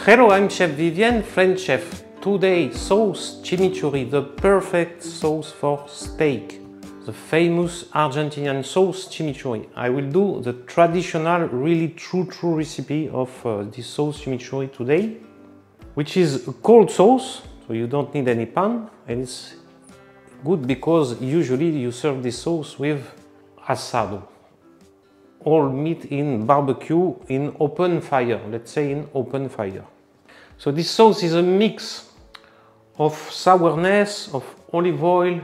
Hello, I'm Chef Vivien, French chef. Today, sauce chimichurri, the perfect sauce for steak. The famous Argentinian sauce chimichurri. I will do the traditional, really true recipe of this sauce chimichurri today, which is a cold sauce, so you don't need any pan, and it's good because usually you serve this sauce with asado. All meat in barbecue in open fire, let's say in open fire. So this sauce is a mix of sourness, of olive oil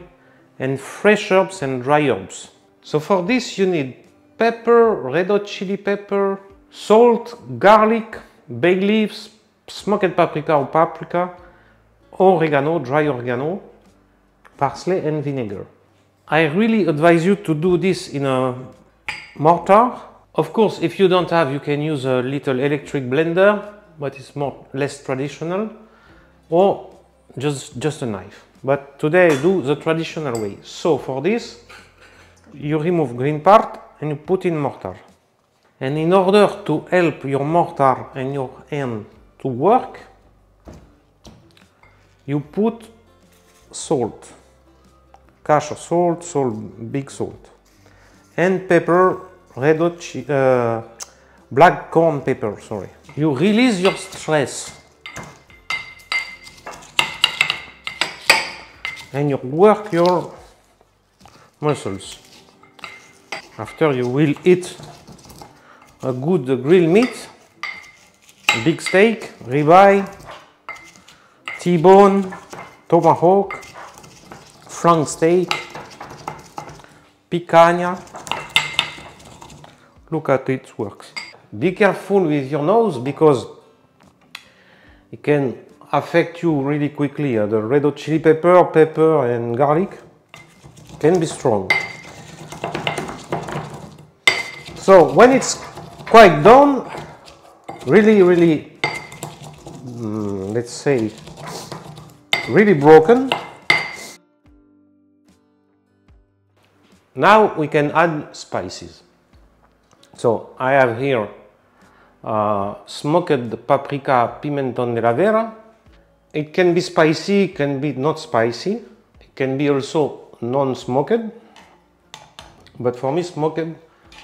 and fresh herbs and dry herbs. So for this you need pepper, red hot chili pepper, salt, garlic, bay leaves, smoked paprika or paprika, oregano, dry oregano, parsley and vinegar. I really advise you to do this in a mortar. Of course, if you don't have, you can use a little electric blender, but it's less traditional, or just a knife. But today I do the traditional way. So for this, you remove green part and you put in mortar. And in order to help your mortar and your hand to work, you put salt, kosher salt, big salt, and pepper, red hot black corn pepper, sorry. You release your stress and you work your muscles. After you will eat a good grilled meat, big steak, ribeye, T-bone, tomahawk, flank steak, picanha. Look at it works. Be careful with your nose because it can affect you really quickly. The red hot chili pepper and garlic can be strong. So when it's quite done, really, let's say, really broken, now we can add spices. So I have here smoked paprika, pimentón de la vera. It can be spicy, it can be not spicy. It can be also non-smoked. But for me, smoked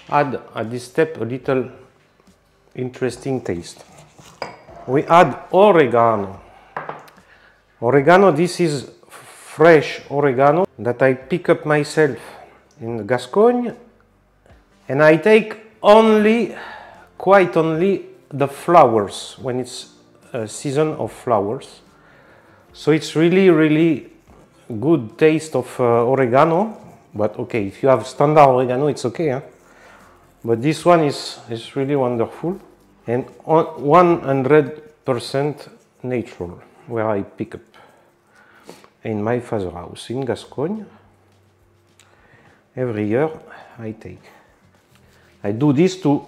add at this step a little interesting taste. We add oregano. Oregano, this is fresh oregano that I pick up myself in Gascogne. And I take quite only the flowers when it's a season of flowers. So it's really good taste of oregano. But okay, if you have standard oregano, it's okay. Huh? But this one is really wonderful and 100% natural, where I pick up in my father's house in Gascogne. Every year I take. I do this to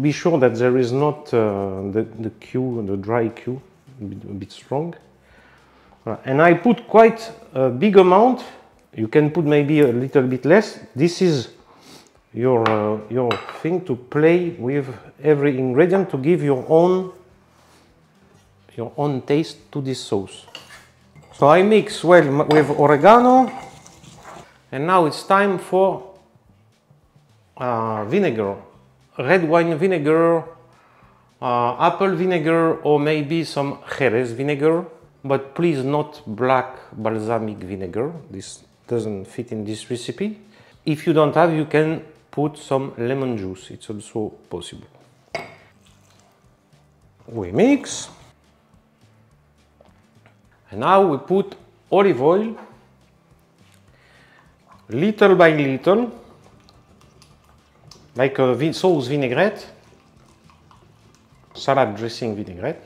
be sure that there is not the dry Q, a bit strong. And I put quite a big amount. You can put maybe a little bit less. This is your thing to play with every ingredient to give your own taste to this sauce. So I mix well with oregano, and now it's time for vinegar, red wine vinegar, apple vinegar, or maybe some Jerez vinegar, but please not black balsamic vinegar. This doesn't fit in this recipe. If you don't have, you can put some lemon juice. It's also possible. We mix. And now we put olive oil, little by little, like a sauce vinaigrette, salad dressing vinaigrette.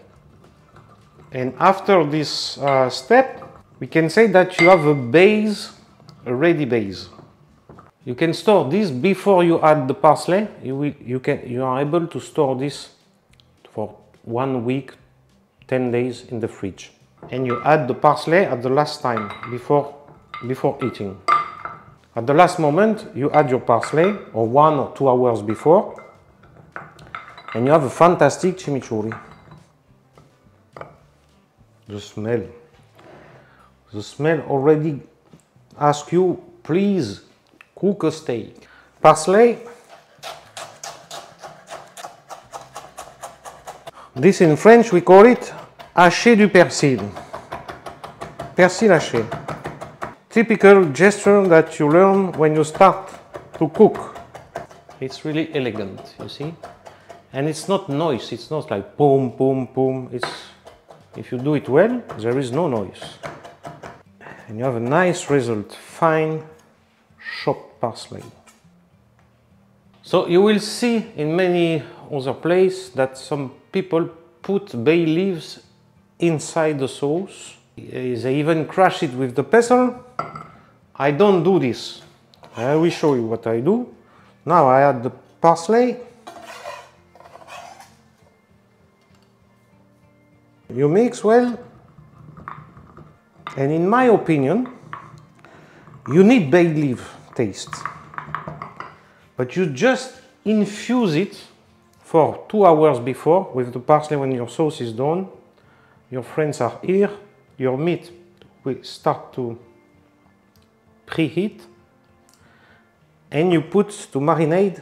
And after this step, we can say that you have a base, a ready base. You can store this before you add the parsley. You are able to store this for 1 week, 10 days in the fridge. And you add the parsley at the last time before eating. At the last moment, you add your parsley, or 1 or 2 hours before, and you have a fantastic chimichurri. The smell. The smell already asks you, please cook a steak. Parsley. This in French we call it haché du persil. Persil haché. Typical gesture that you learn when you start to cook. It's really elegant, you see? And it's not noise, it's not like boom, boom, boom. If you do it well, there is no noise. And you have a nice result, fine chopped parsley. So you will see in many other places that some people put bay leaves inside the sauce. They even crush it with the pestle. I don't do this. I will show you what I do. Now I add the parsley. You mix well. And in my opinion, you need bay leaf taste. But you just infuse it for 2 hours before with the parsley. When your sauce is done, your friends are here, your meat will start to preheat, and you put to marinate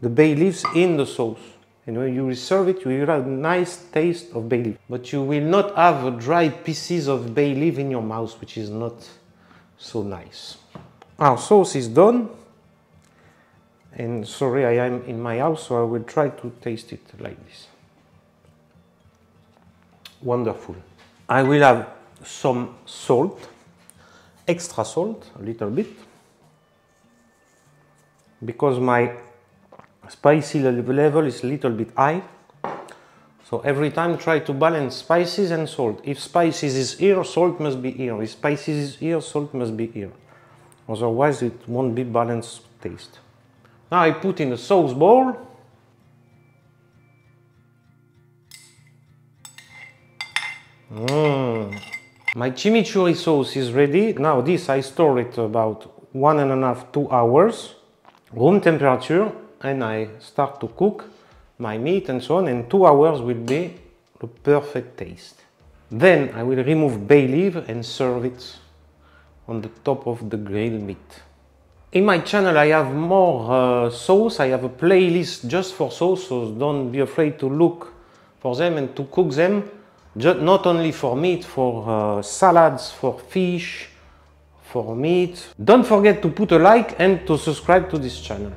the bay leaves in the sauce. And when you serve it, you will have a nice taste of bay leaf. But you will not have dry pieces of bay leaf in your mouth, which is not so nice. Our sauce is done. And sorry, I am in my house, so I will try to taste it like this. Wonderful. I will have some salt, extra salt, a little bit, because my spicy level is a little bit high. So every time try to balance spices and salt. If spices is here, salt must be here. If spices is here, salt must be here. Otherwise it won't be balanced taste. Now I put in a sauce bowl. My chimichurri sauce is ready. Now this I store it about 1.5 to 2 hours, room temperature, and I start to cook my meat and so on, and 2 hours will be the perfect taste. Then I will remove bay leaf and serve it on the top of the grilled meat. In my channel I have more sauce. I have a playlist just for sauce, so don't be afraid to look for them and to cook them. Not only for meat, for salads, for fish, for meat. Don't forget to put a like and to subscribe to this channel.